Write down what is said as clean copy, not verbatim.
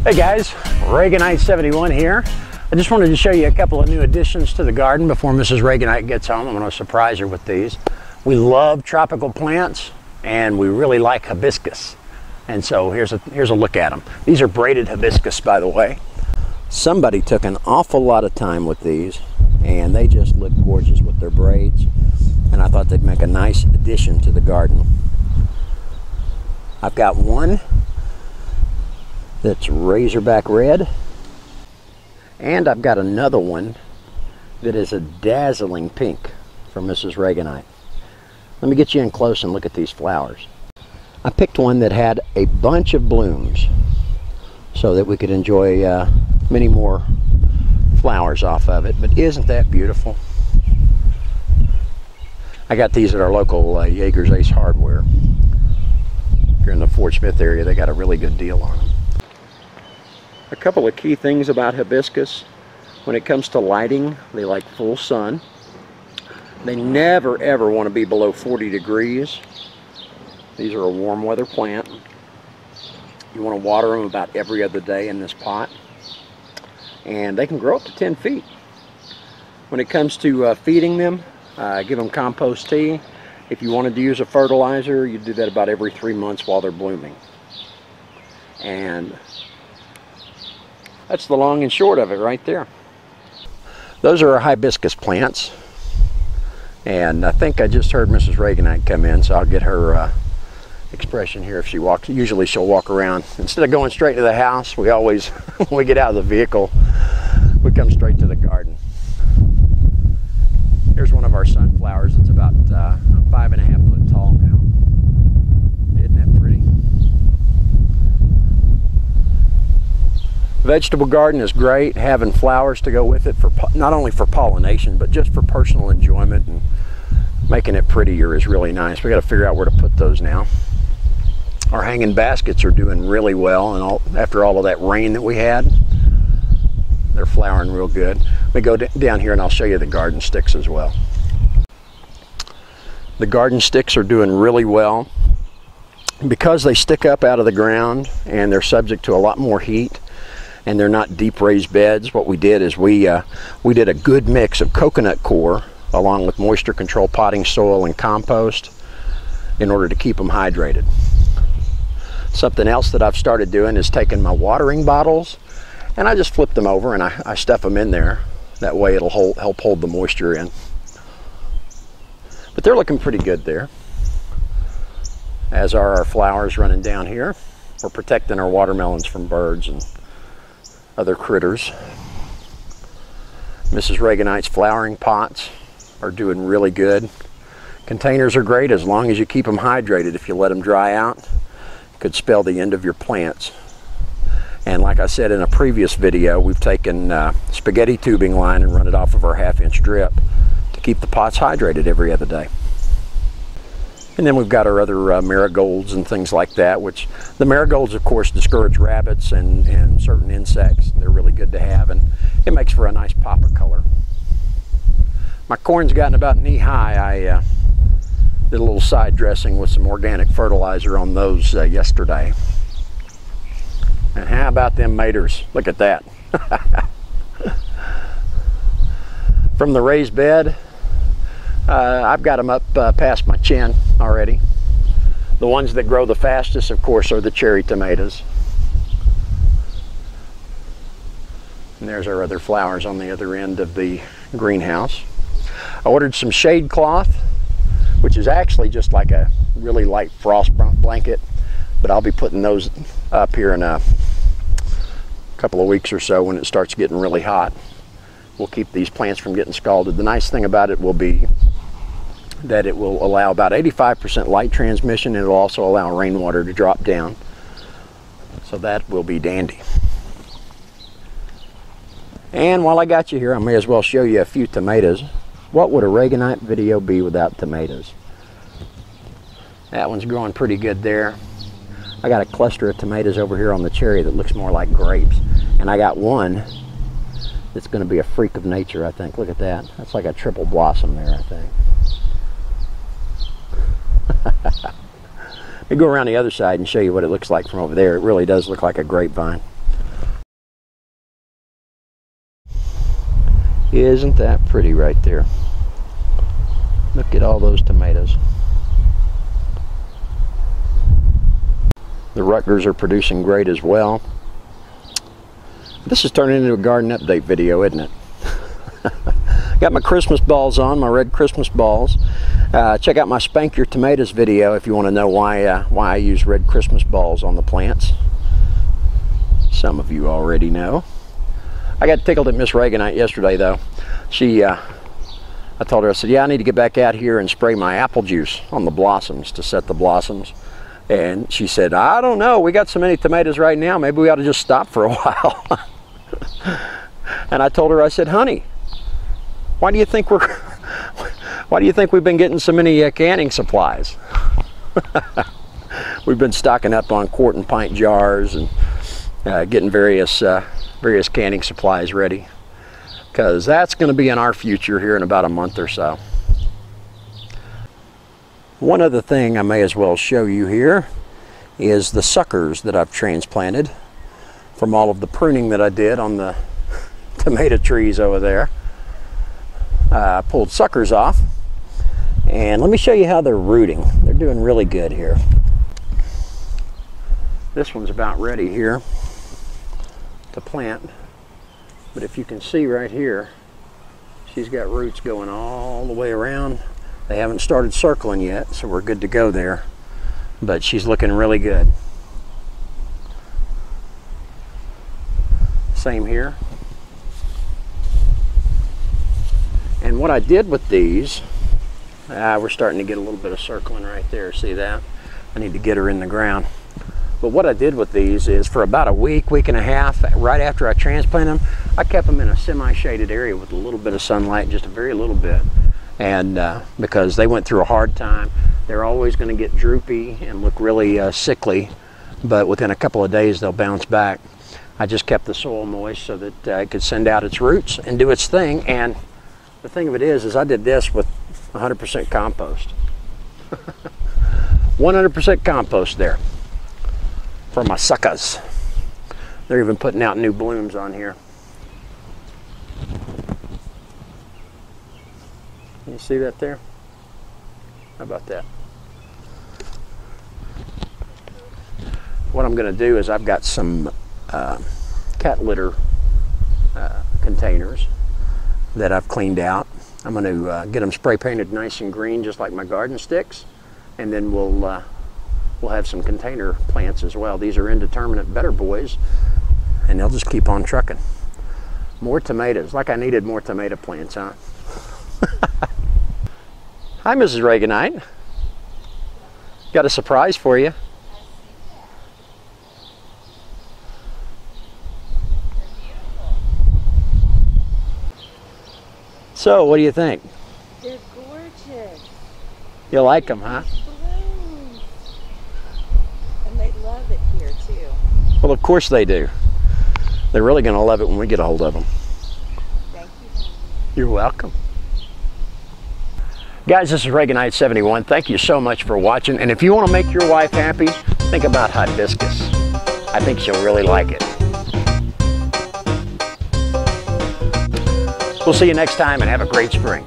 Hey guys, Reaganite 71 here. I just wanted to show you a couple of new additions to the garden before Mrs. Reaganite gets home. I'm going to surprise her with these. We love tropical plants and we really like hibiscus. And so here's a look at them. These are braided hibiscus, by the way. Somebody took an awful lot of time with these and they just look gorgeous with their braids. And I thought they'd make a nice addition to the garden. I've got one that's razorback red, and I've got another one that is a dazzling pink from Mrs. Reaganite. Let me get you in close and look at these flowers. I picked one that had a bunch of blooms so that we could enjoy many more flowers off of it, but isn't that beautiful? I got these at our local Jaeger's Ace Hardware. If you're in the Fort Smith area, they got a really good deal on them. A couple of key things about hibiscus. When it comes to lighting, they like full sun. They never ever want to be below 40 degrees. These are a warm weather plant. You want to water them about every other day in this pot. And they can grow up to 10 feet. When it comes to feeding them, give them compost tea. If you wanted to use a fertilizer, you do that about every 3 months while they're blooming. And that's the long and short of it right there. Those are our hibiscus plants. And I think I just heard Mrs. Reaganite come in, so I'll get her expression here if she walks. Usually she'll walk around. Instead of going straight to the house, we always, when we get out of the vehicle, we come straight to the garden. Here's one of our sunflowers that's about 5.5 foot tall now. Isn't that pretty? Vegetable garden is great, having flowers to go with it, for not only for pollination, but just for personal enjoyment, and making it prettier is really nice. We got to figure out where to put those now. Our hanging baskets are doing really well, and after all of that rain that we had, they're flowering real good. Let me go down here and I'll show you the garden sticks as well. The garden sticks are doing really well. Because they stick up out of the ground and they're subject to a lot more heat, and they're not deep raised beds, what we did is we did a good mix of coconut coir along with moisture control potting soil and compost in order to keep them hydrated. Something else that I've started doing is taking my watering bottles and I just flip them over and I stuff them in there. That way it'll help hold the moisture in. But they're looking pretty good there. As are our flowers running down here. We're protecting our watermelons from birds and other critters. Mrs. Reaganite's flowering pots are doing really good. Containers are great as long as you keep them hydrated. If you let them dry out, it could spell the end of your plants. And like I said in a previous video, we've taken spaghetti tubing line and run it off of our 1/2-inch drip to keep the pots hydrated every other day. And then we've got our other marigolds and things like that, which the marigolds of course discourage rabbits and certain insects. They're really good to have, and it makes for a nice pop of color. My corn's gotten about knee high. I did a little side dressing with some organic fertilizer on those yesterday. And how about them maters? Look at that. From the raised bed, I've got them up past my chin already. The ones that grow the fastest, of course, are the cherry tomatoes. And there's our other flowers on the other end of the greenhouse. I ordered some shade cloth, which is actually just like a really light frost blanket, but I'll be putting those up here in a couple of weeks or so when it starts getting really hot. We'll keep these plants from getting scalded. The nice thing about it will be that it will allow about 85% light transmission, and it will also allow rainwater to drop down. So that will be dandy. And while I got you here, I may as well show you a few tomatoes. What would a Reaganite video be without tomatoes? That one's growing pretty good there. I got a cluster of tomatoes over here on the cherry that looks more like grapes. And I got one that's going to be a freak of nature, I think. Look at that. That's like a triple blossom there, I think. Let me go around the other side and show you what it looks like from over there. It really does look like a grapevine. Isn't that pretty right there? Look at all those tomatoes. The Rutgers are producing great as well. This is turning into a garden update video, isn't it? Got my Christmas balls on, my red Christmas balls. Check out my Spank Your Tomatoes video if you want to know why I use red Christmas balls on the plants. Some of you already know. I got tickled at Miss Reaganite yesterday though. I told her, I said, yeah, I need to get back out here and spray my apple juice on the blossoms to set the blossoms. And she said, I don't know, we got so many tomatoes right now, maybe we ought to just stop for a while. And I told her, I said, honey, why do you think we've been getting so many canning supplies? We've been stocking up on quart and pint jars and getting various canning supplies ready, because that's going to be in our future here in about a month or so. One other thing I may as well show you here is the suckers that I've transplanted from all of the pruning that I did on the tomato trees over there. I pulled suckers off, and let me show you how they're rooting. They're doing really good here. This one's about ready here to plant, but if you can see right here, she's got roots going all the way around. They haven't started circling yet, so we're good to go there, but she's looking really good. Same here. And what I did with these, we're starting to get a little bit of circling right there, see that? I need to get her in the ground. But what I did with these is for about a week, week and a half, right after I transplanted them, I kept them in a semi-shaded area with a little bit of sunlight, just a very little bit. And because they went through a hard time, they're always going to get droopy and look really sickly, but within a couple of days they'll bounce back. I just kept the soil moist so that it could send out its roots and do its thing. And the thing of it is I did this with 100% compost. 100% compost there for my suckers. They're even putting out new blooms on here. You see that there? How about that? What I'm going to do is I've got some cat litter containers that I've cleaned out. I'm going to get them spray painted nice and green, just like my garden sticks, and then we'll have some container plants as well. These are indeterminate better boys, and they'll just keep on trucking. More tomatoes, like I needed more tomato plants, huh? Hi, Mrs. Reaganite. Got a surprise for you. So, what do you think? They're gorgeous. You like them, huh? Blooms. And they love it here, too. Well, of course they do. They're really going to love it when we get a hold of them. Thank you. You're welcome. Guys, this is Reaganite 71. Thank you so much for watching. And if you want to make your wife happy, think about hibiscus. I think she'll really like it. We'll see you next time, and have a great spring.